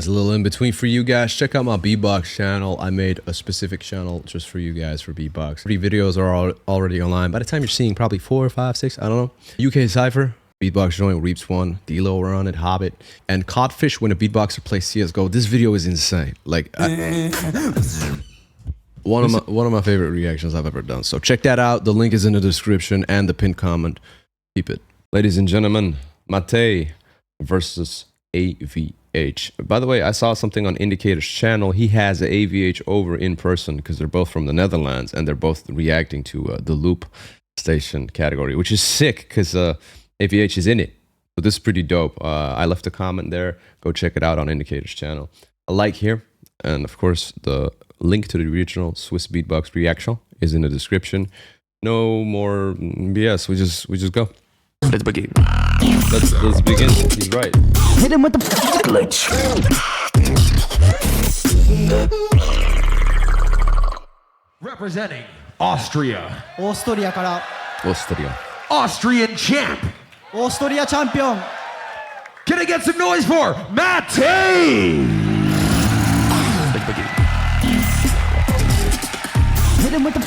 guys, a little in between for you guys. Check out my BEATBOX channel. I made a specific channel just for you guys for BEATBOX. 3 videos are already online. By the time you're seeing probably 4 or 5, 6, I don't know. UK Cypher, BEATBOX joint, Reaps 1, D-Lo were on it, Hobbit, and Codfish when a beatboxer plays CSGO. This video is insane. Like, one of my favorite reactions I've ever done. So check that out. The link is in the description and the pinned comment. Keep it. Ladies and gentlemen, MATEJ versus AVH. By the way, I saw something on Indicator's channel. He has a AVH over in person because they're both from the Netherlands and they're both reacting to the Loop Station category, which is sick because AVH is in it. So this is pretty dope. I left a comment there. Go check it out on Indicator's channel. A like here. And of course, the link to the original Swiss beatbox reaction is in the description. No more BS. We just go. Let's begin. Let's begin. He's right. Hit him with the glitch. Representing Austria. オーストリアから Austria. Austrian champ. オーストリアチャンピオン Can I get some noise for MATEJ? Let's begin. Hit him with the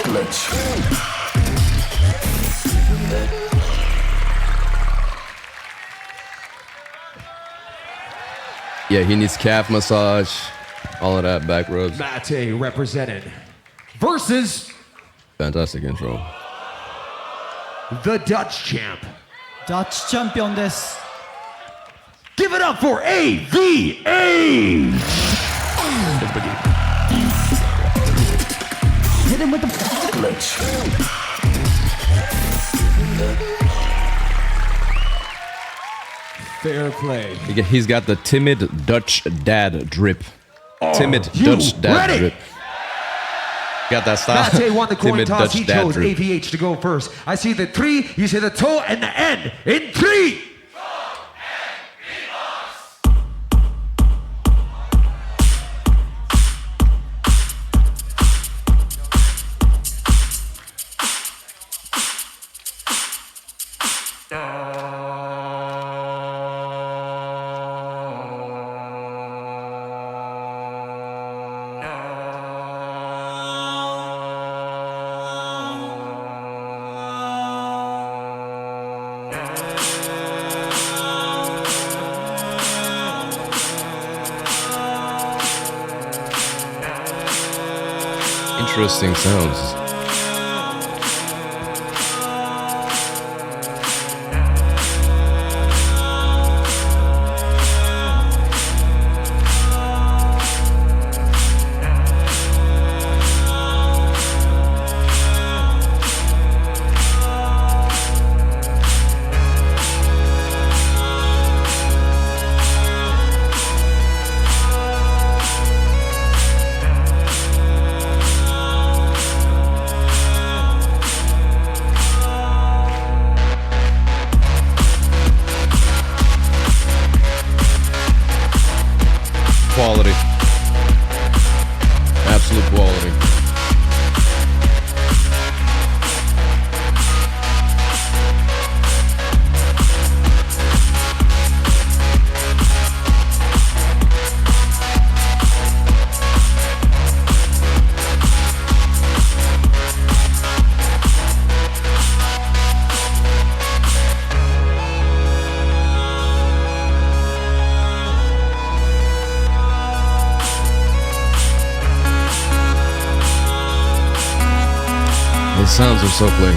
glitch. Yeah, he needs calf massage, all of that, back rubs. MATEJ represented versus Fantastic intro. the Dutch champ. ダッチチャンピオンです Give it up for AVH. Let's begin. Hit him with the glitch. Fair play. He's got the timid Dutch dad drip. Timid you Dutch dad ready? drip. Got that style? MATEJ won the coin Timid toss. Dutch He dad chose drip. AVH to go first. I see the 3, you see the toe, and the end. In 3. Interesting sounds. Quality. Absolute quality. His sounds are so clean.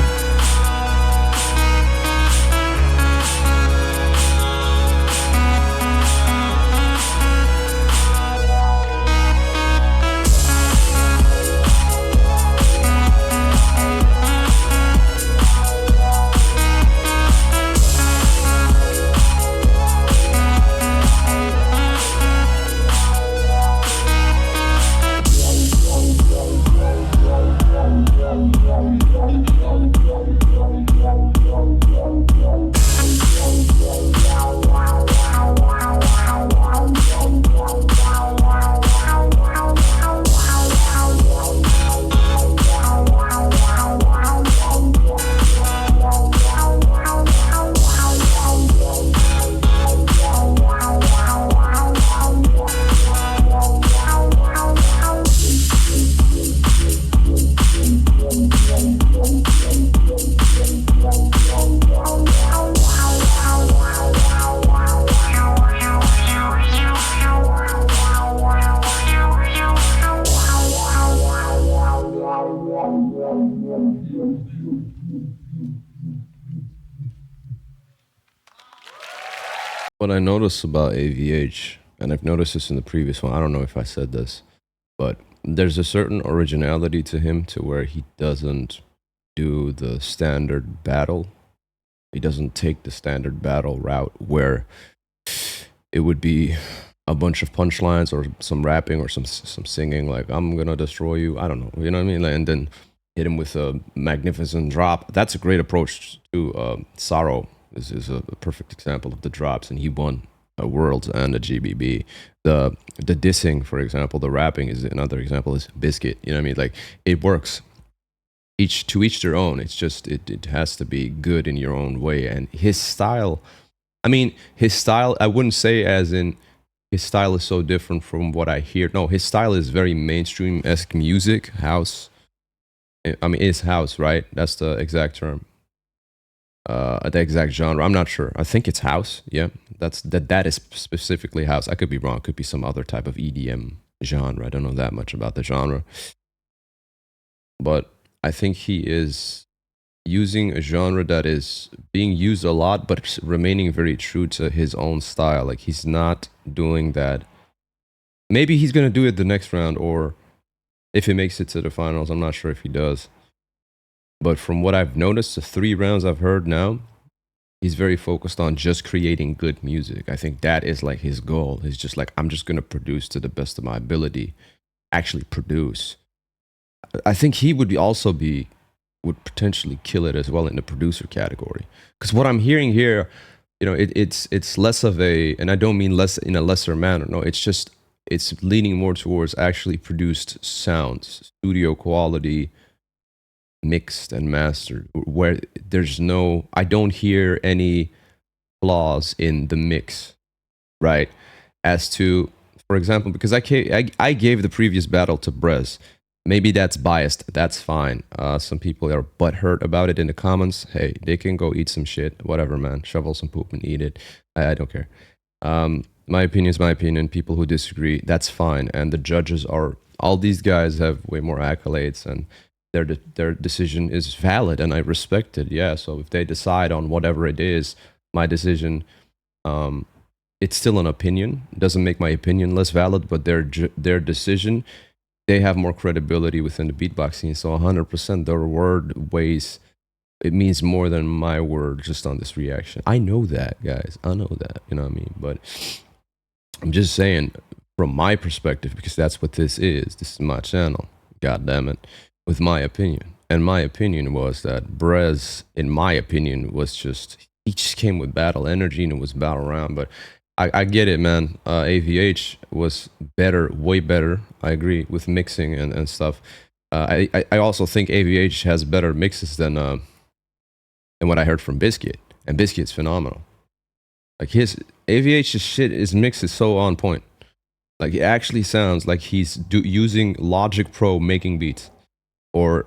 What I noticed about AVH, and I've noticed this in the previous one, I don't know if I said this, but there's a certain originality to him to where he doesn't do the standard battle. He doesn't take the standard battle route where it would be a bunch of punchlines or some rapping or some singing like "I'm gonna destroy you." I don't know, you know what I mean? And then hit him with a magnificent drop. That's a great approach to Sorrow. This is a perfect example of the drops, and he won a Worlds and a GBB. The dissing, for example, the rapping is another example. Is Biscuit, you know what I mean? Like it works. Each their own. It's just it has to be good in your own way. And his style, I mean, his style. I wouldn't say as in his style is so different from what I hear. No, his style is very mainstream-esque music, house. I mean, it's house, right? That's the exact term. The exact genre. I'm not sure. I think it's house. Yeah, that is specifically house. I could be wrong. It could be some other type of EDM genre. I don't know that much about the genre, but I think he is using a genre that is being used a lot, but remaining very true to his own style. Like he's not doing that. Maybe he's gonna do it the next round, or if he makes it to the finals. I'm not sure if he does. But from what I've noticed, the 3 rounds I've heard now, he's very focused on just creating good music. I think that is like his goal. He's just like, I'm just gonna produce to the best of my ability. Actually produce. I think he would would potentially kill it as well in the producer category. Because what I'm hearing here, you know, it's less of a, and I don't mean less in a lesser manner. No, it's just it's leaning more towards actually produced sounds, studio quality, mixed and mastered, where there's no, I don't hear any flaws in the mix, right? As to, for example, because I gave the previous battle to Brez. Maybe that's biased. That's fine. Some people are butthurt about it in the comments. Hey, they can go eat some shit. Whatever, man. Shovel some poop and eat it. I don't care. My opinion is my opinion. People who disagree, that's fine. And the judges are, all these guys have way more accolades, and their decision is valid, and I respect it. Yeah. So if they decide on whatever it is, my decision, it's still an opinion. It doesn't make my opinion less valid, but their decision, they have more credibility within the beatbox scene. So 100% their word weighs, it means more than my word just on this reaction. I know that, guys. I know that, you know what I mean? But I'm just saying from my perspective, because that's what this is. This is my channel. God damn it. With my opinion. And my opinion was that Brez, in my opinion, was just, he just came with battle energy and it was battle round. But I get it, man. AVH was better, way better. I agree with mixing and stuff. I also think AVH has better mixes than what I heard from Biscuit. And Biscuit's phenomenal. Like his AVH's shit, his mix is so on point. Like it actually sounds like he's using Logic Pro making beats, or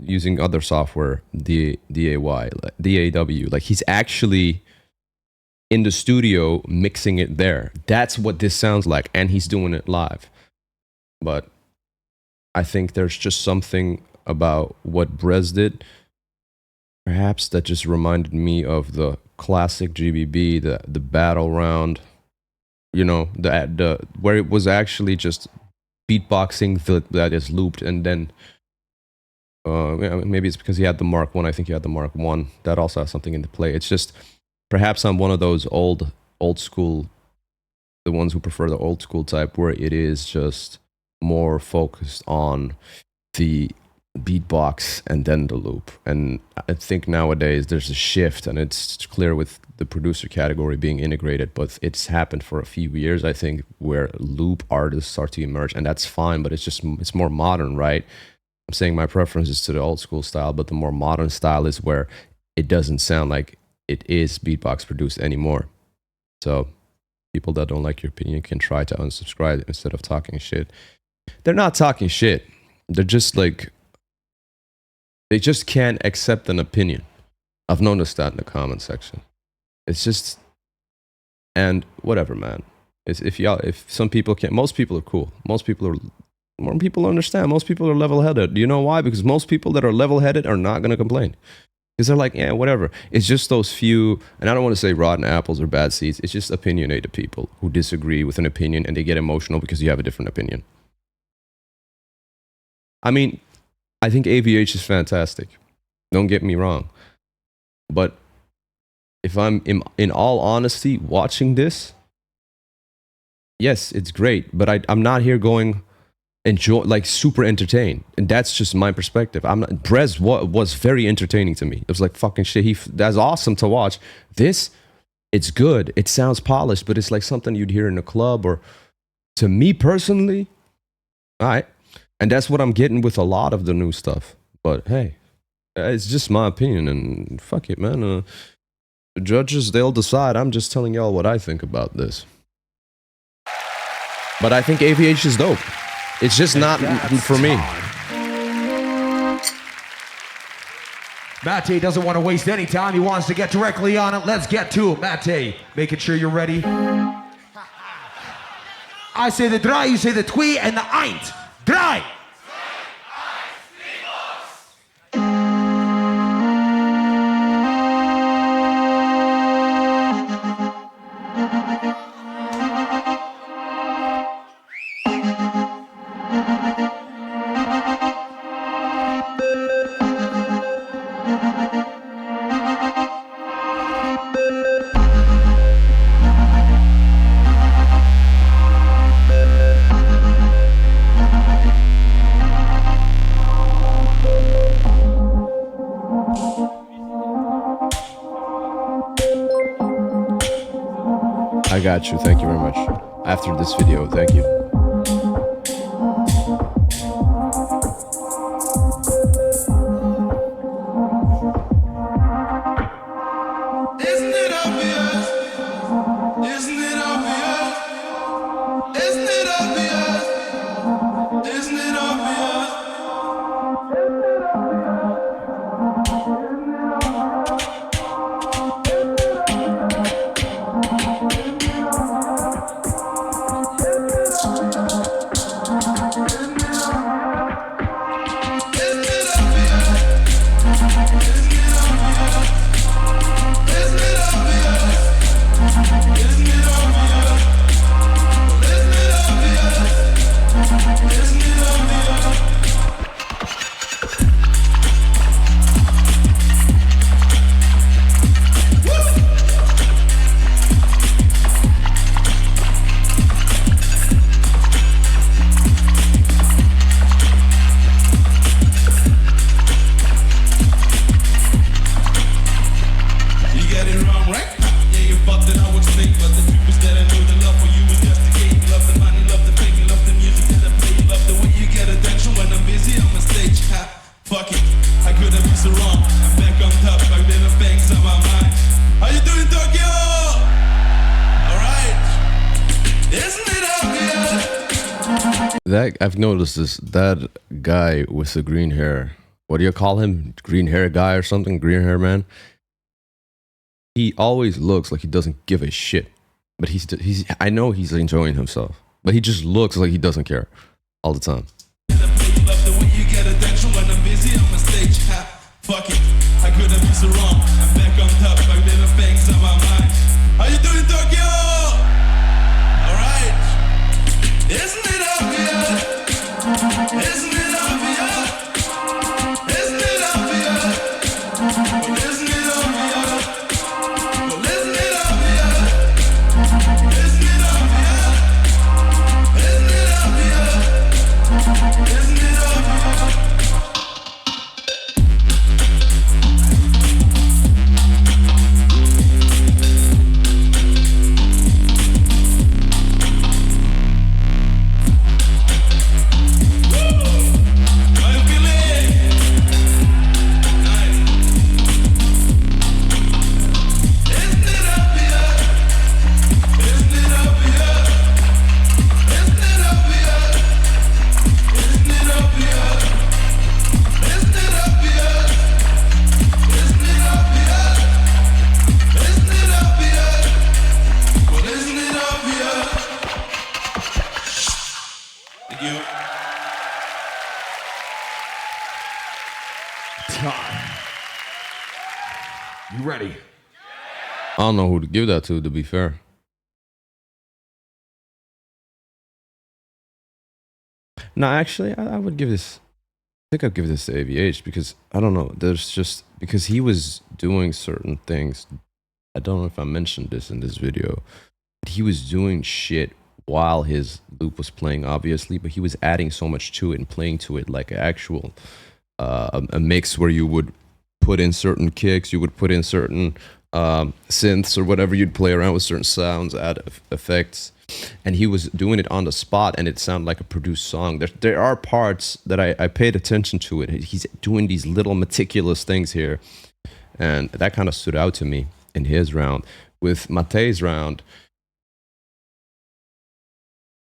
using other software, DAW. Like he's actually in the studio mixing it there. That's what this sounds like, and he's doing it live. But I think there's just something about what Brez did, perhaps, that just reminded me of the classic GBB, the battle round, you know, the where it was actually just beatboxing that is looped, and then maybe it's because he had the Mark 1. I think he had the Mark 1. That also has something into play. It's just, perhaps I'm one of those old school, the ones who prefer the old school type, where it is just more focused on the beatbox and then the loop. And I think nowadays there's a shift, and it's clear with the producer category being integrated, but it's happened for a few years, I think, where loop artists start to emerge, and that's fine, but it's more modern, right? I'm saying my preference is to the old school style, but the more modern style is where it doesn't sound like it is beatbox produced anymore. So people that don't like your opinion can try to unsubscribe instead of talking shit. They're not talking shit. They're just like, they just can't accept an opinion. I've noticed that in the comment section. It's just, and whatever, man. It's, if some people can't, most people are cool. Most people are More people understand. Most people are level-headed. Do you know why? Because most people that are level-headed are not going to complain. Because they're like, yeah, whatever. It's just those few, and I don't want to say rotten apples or bad seeds. It's just opinionated people who disagree with an opinion and they get emotional because you have a different opinion. I mean, I think AVH is fantastic. Don't get me wrong. But if I'm in all honesty watching this, yes, it's great. But I'm not here going enjoy, like super entertained, and that's just my perspective. I'm not. Brez was very entertaining to me. It was like fucking shit. That's awesome to watch. This, it's good. It sounds polished, but it's like something you'd hear in a club. Or to me personally, all right. And that's what I'm getting with a lot of the new stuff. But hey, it's just my opinion, and fuck it, man. The judges, they'll decide. I'm just telling y'all what I think about this. But I think AVH is dope. It's just not for me. MATEJ doesn't want to waste any time. He wants to get directly on it. Let's get to it, MATEJ. Making sure you're ready. I say the drei, you say the twee, and the eint. Drei! I got you. Thank you very much. After this video, thank you. Isn't it obvious? Isn't it obvious? Isn't it obvious? Isn't it obvious? That I've noticed this. That guy with the green hair. What do you call him? Green hair guy or something? Green hair man. He always looks like he doesn't give a shit. But he's. I know he's enjoying himself. But he just looks like he doesn't care all the time. Fuck it, I couldn't be so wrong. I'm back on top, I've never things on my mind. How you doing, Tokyo? Alright. Isn't it obvious? Isn't it obvious? Isn't it obvious? Well, isn't it obvious? Well, isn't it obvious? Isn't it obvious? Isn't it obvious? You ready? I don't know who to give that to be fair. No, actually, I would give this. I think I'd give this to AVH because I don't know. There's just because he was doing certain things. I don't know if I mentioned this in this video. But he was doing shit while his loop was playing, obviously, but he was adding so much to it and playing to it like an actual a mix where you would put in certain kicks, you would put in certain synths or whatever, you'd play around with certain sounds, add effects, and he was doing it on the spot and it sounded like a produced song. There are parts that I paid attention to it. He's doing these little meticulous things here, and that kind of stood out to me in his round. With MATEJ's round,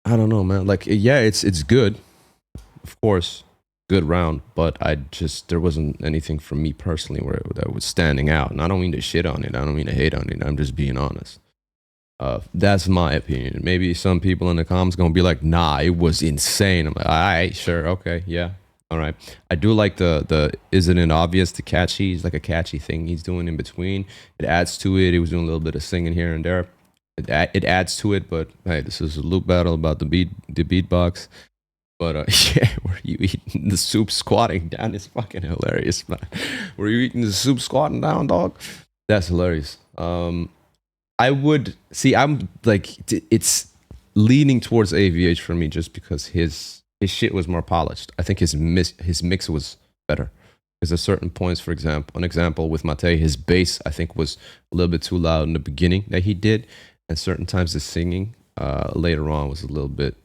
I don't know, man. Like, yeah, it's good, of course, good round, but there wasn't anything from me personally where that was standing out. And I don't mean to shit on it. I don't mean to hate on it. I'm just being honest. That's my opinion. Maybe some people in the comments gonna be like, nah, it was insane. I'm like, all right, sure, okay, yeah, all right. I do like the isn't it obvious, the catchy. It's like a catchy thing he's doing in between. It adds to it. He was doing a little bit of singing here and there. It adds to it, but hey, this is a loop battle about the beatbox. But yeah, were you eating the soup squatting down? It's fucking hilarious, man. Were you eating the soup squatting down, dog? That's hilarious. I would see. I'm like, it's leaning towards AVH for me just because his shit was more polished. I think his mix was better. Because at certain points, for example, an example with MATEJ, his bass I think was a little bit too loud in the beginning that he did, and certain times the singing later on was a little bit,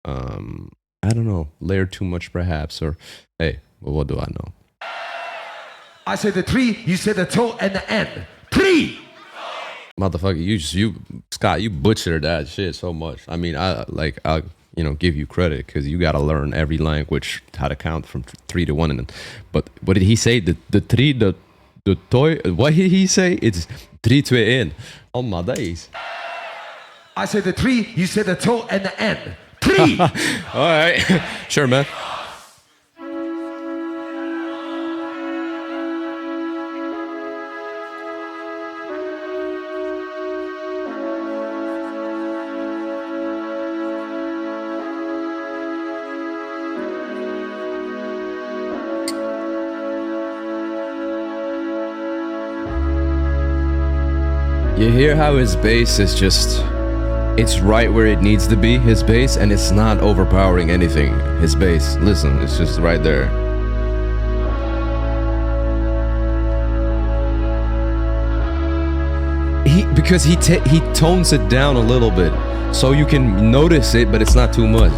I don't know, layered too much perhaps, or hey, well, what do I know? I say the 3, you say the toe and the N. 3! Motherfucker, you Scott, you butchered that shit so much. I mean, I'll give you credit because you got to learn every language, how to count from 3 to 1. But what did he say? The 3, the toy. What did he say? It's 3, 2, 1. Oh my days. I say the 3, you say the toe and the N. 3! All right, sure, man. You hear how his bass is just, it's right where it needs to be, his bass, and it's not overpowering anything. His bass, listen, it's just right there. Because he tones it down a little bit, so you can notice it, but it's not too much.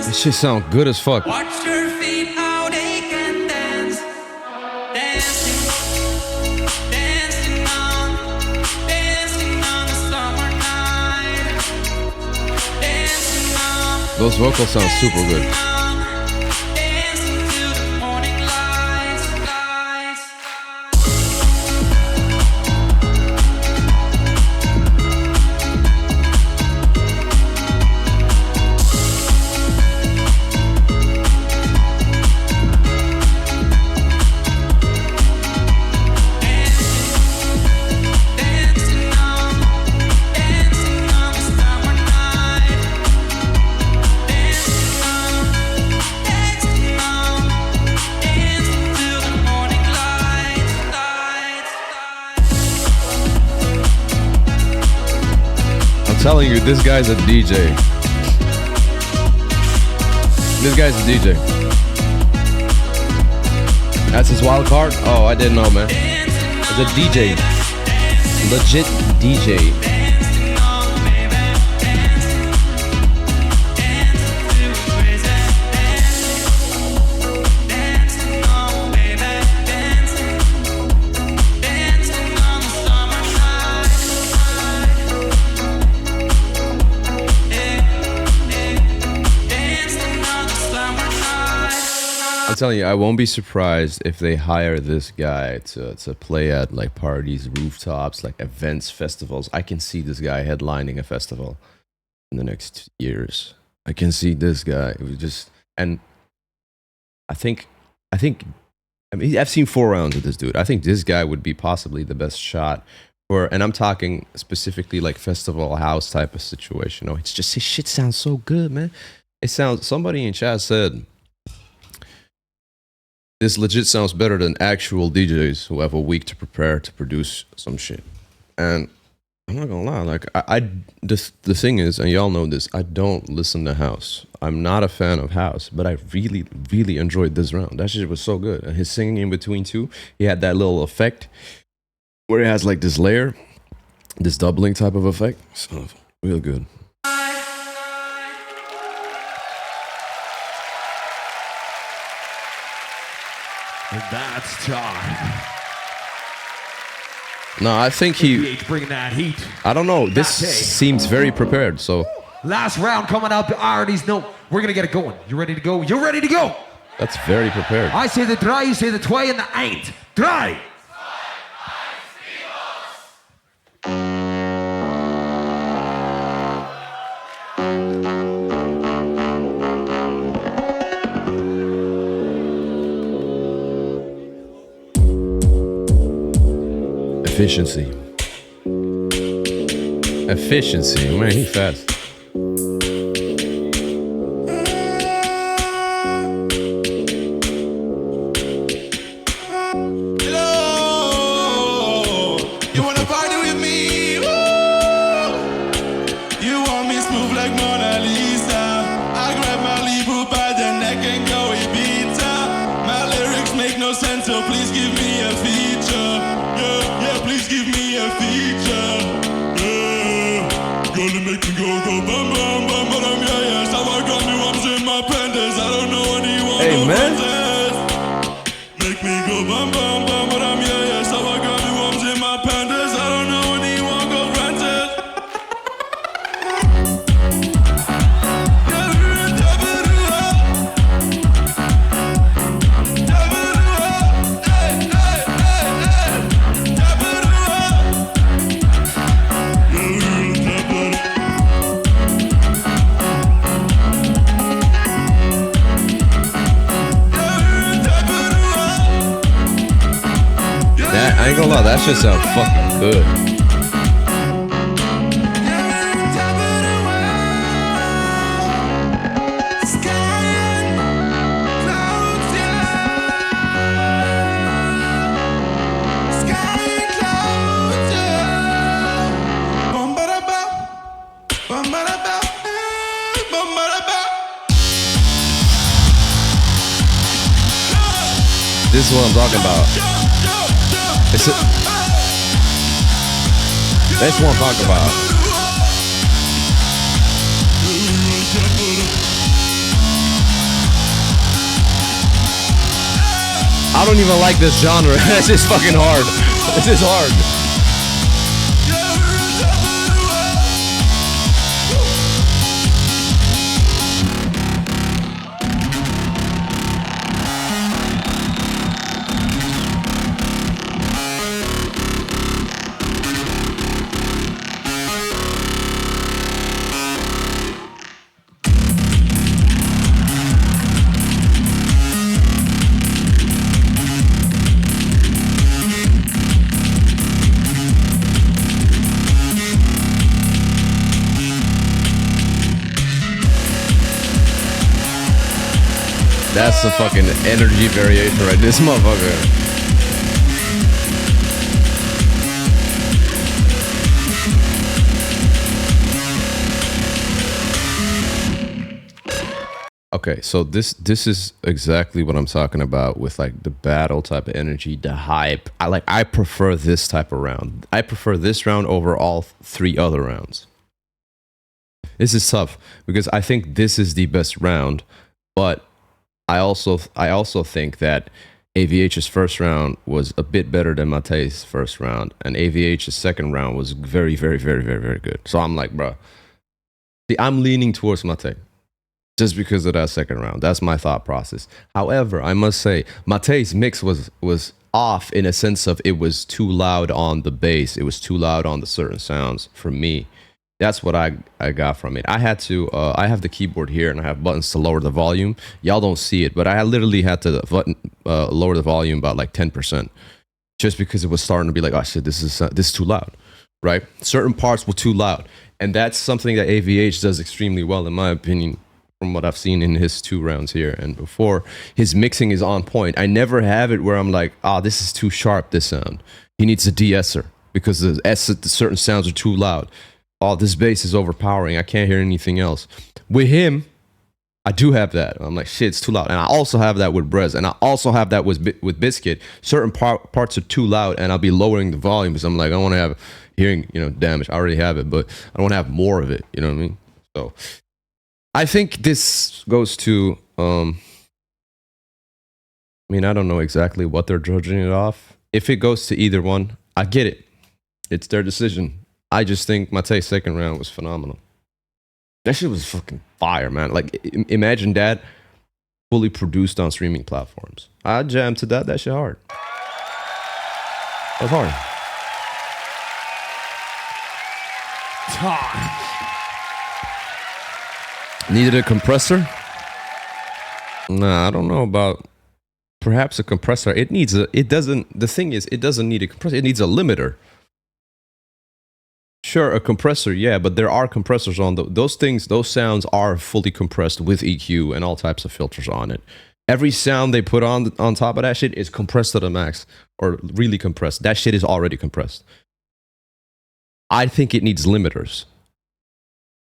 This shit sound good as fuck. Watch your feet, how they can dance. Dancing, dancing on the summer night. Dancing on. Those vocals sound super good. Dancing to the morning lights. Dancing on telling you, this guy's a DJ. This guy's a DJ. That's his wild card? Oh, I didn't know, man. It's a DJ. Legit DJ. I'm telling you, I won't be surprised if they hire this guy to play at like parties, rooftops, like events, festivals. I can see this guy headlining a festival in the next years. I can see this guy. It was just, and I mean, I've seen 4 rounds of this dude. I think this guy would be possibly the best shot for, and I'm talking specifically like festival house type of situation. Oh, it's just, his shit sounds so good, man. It sounds, somebody in chat said, this legit sounds better than actual DJs who have a week to prepare to produce some shit. And I'm not gonna lie, like the thing is, and y'all know this, I don't listen to house. I'm not a fan of house, but I really, really enjoyed this round. That shit was so good. And his singing in between too, he had that little effect where it has like this layer, this doubling type of effect. So real good. And that's time. No, I think he, AVH bringing that heat. I don't know, this MATEJ. seems very prepared, so. Last round coming up. I already know. We're going to get it going. You ready to go? You're ready to go. That's very prepared. I say the dry, you say the twy, and the ain't. Dry. Efficiency. Efficiency, man, he fast. Hello, you wanna party with me? Woo! You want me smooth like Mona Lisa? I grab my Libra by the neck and go Ibiza. My lyrics make no sense, so please give me a feature. Yeah, please give me a feature. Yeah, gonna make me go bam bam bam bam. Yeah, so I got me ones in my panties. I don't know anyone. Hey, man. Make me go bam bam bam bam. Yeah, so I got me ones in my panties. I don't know anyone go granted. I ain't gonna lie, that shit sounds fucking good. This is what I'm talking about. That's what I'm talking about. I don't even like this genre. This is fucking hard. This is hard. That's the fucking energy variation right this motherfucker. Okay, so this is exactly what I'm talking about with like the battle type of energy, the hype. I prefer this type of round. I prefer this round over all three other rounds. This is tough because I think this is the best round, but I also think that AVH's first round was a bit better than MATEJ's first round, and AVH's second round was very, very, very, very, very good. So I'm like, bro, see, I'm leaning towards MATEJ just because of that second round. That's my thought process. However, I must say, MATEJ's mix was off in a sense of it was too loud on the bass. It was too loud on the certain sounds for me. That's what I got from it. I had to, I have the keyboard here and I have buttons to lower the volume. Y'all don't see it, but I literally had to lower the volume about like 10%. Just because it was starting to be like, oh shit, this is too loud, right? Certain parts were too loud. And that's something that AVH does extremely well, in my opinion, from what I've seen in his 2 rounds here and before. His mixing is on point. I never have it where I'm like, this is too sharp, this sound. He needs a de-esser because the certain sounds are too loud. This bass is overpowering. I can't hear anything else. With him, I do have that. I'm like, shit, it's too loud. And I also have that with Brez. And I also have that with Biscuit. Certain parts are too loud and I'll be lowering the volume because I'm like, I don't want to have hearing, damage. I already have it, but I don't want to have more of it. You know what I mean? So I think this goes to, I don't know exactly what they're judging it off. If it goes to either one, I get it. It's their decision. I just think MATEJ's second round was phenomenal. That shit was fucking fire, man. Like, imagine that fully produced on streaming platforms. I jammed to that. That shit hard. That was hard. Needed a compressor? Nah, I don't know about perhaps a compressor. The thing is, it doesn't need a compressor. It needs a limiter. Sure, a compressor, yeah, but there are compressors on those sounds are fully compressed with EQ and all types of filters on it. Every sound they put on top of that shit is compressed to the max, or really compressed. That shit is already compressed. I think it needs limiters.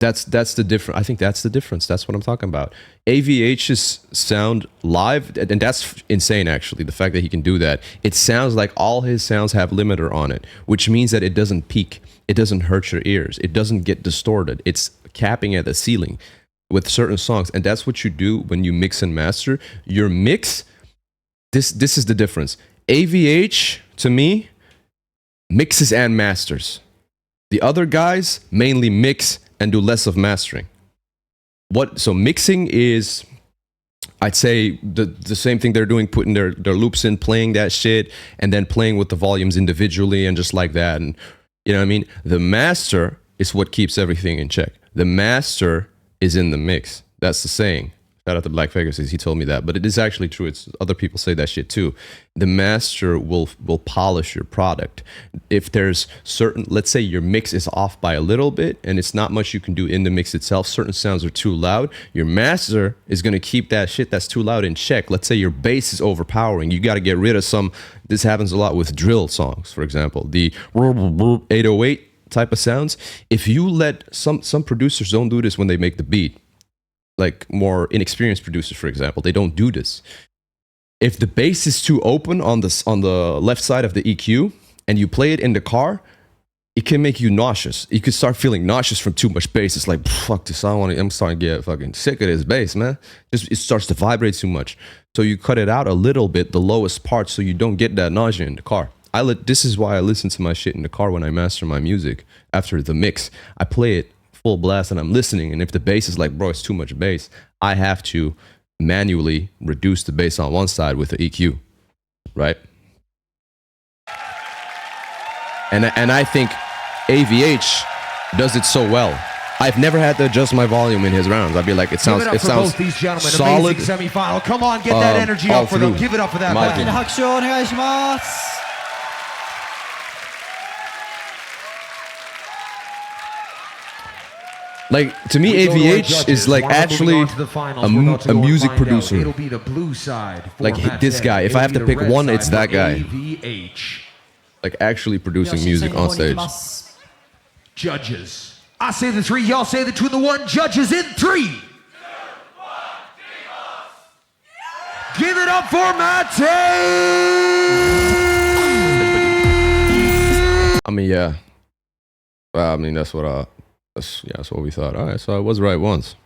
That's the difference. I think that's the difference. That's what I'm talking about. AVH's sound live, and that's insane actually, the fact that he can do that. It sounds like all his sounds have limiter on it, which means that it doesn't peak. It doesn't hurt your ears. It doesn't get distorted. It's capping at the ceiling with certain songs. And that's what you do when you mix and master. Your mix, this is the difference. AVH, to me, mixes and masters. The other guys mainly mix and do less of mastering. So mixing is, I'd say, the same thing they're doing, putting their loops in, playing that shit, and then playing with the volumes individually and just like that. And you know what I mean? The master is what keeps everything in check. The master is in the mix. That's the saying. Shout out to Black Vegas, he told me that. But it is actually true. It's other people say that shit too. The master will polish your product. If there's certain, let's say your mix is off by a little bit and it's not much you can do in the mix itself, certain sounds are too loud, your master is going to keep that shit that's too loud in check. Let's say your bass is overpowering. You got to get rid of some, this happens a lot with drill songs, for example. The 808 type of sounds. If you let, some producers don't do this when they make the beat. Like more inexperienced producers, for example, they don't do this. If the bass is too open on the left side of the EQ and you play it in the car, it can make you nauseous. You could start feeling nauseous from too much bass. It's like, fuck this, I'm starting to get fucking sick of this bass, man. It starts to vibrate too much. So you cut it out a little bit, the lowest part, so you don't get that nausea in the car. This is why I listen to my shit in the car when I master my music. After the mix, I play it full blast and I'm listening, and if the bass is like, bro, it's too much bass, I have to manually reduce the bass on one side with the EQ, right? And I think AVH does it so well. I've never had to adjust my volume in his rounds. I'd be like, it sounds both these gentlemen. solid. Amazing semi-final. Come on, get that energy up for them. Give it up for that My battle. 拍手をお願いします。 Like, to me, AVH is like actually a music producer. It'll be the blue side. Like this guy. If I have to pick one, it's that guy. Like actually producing music on stage. Judges. I say the 3, y'all say the 2 and the 1. Judges in 3. up for Matej! I mean, yeah. I mean, that's what we thought. All right, so I was right once.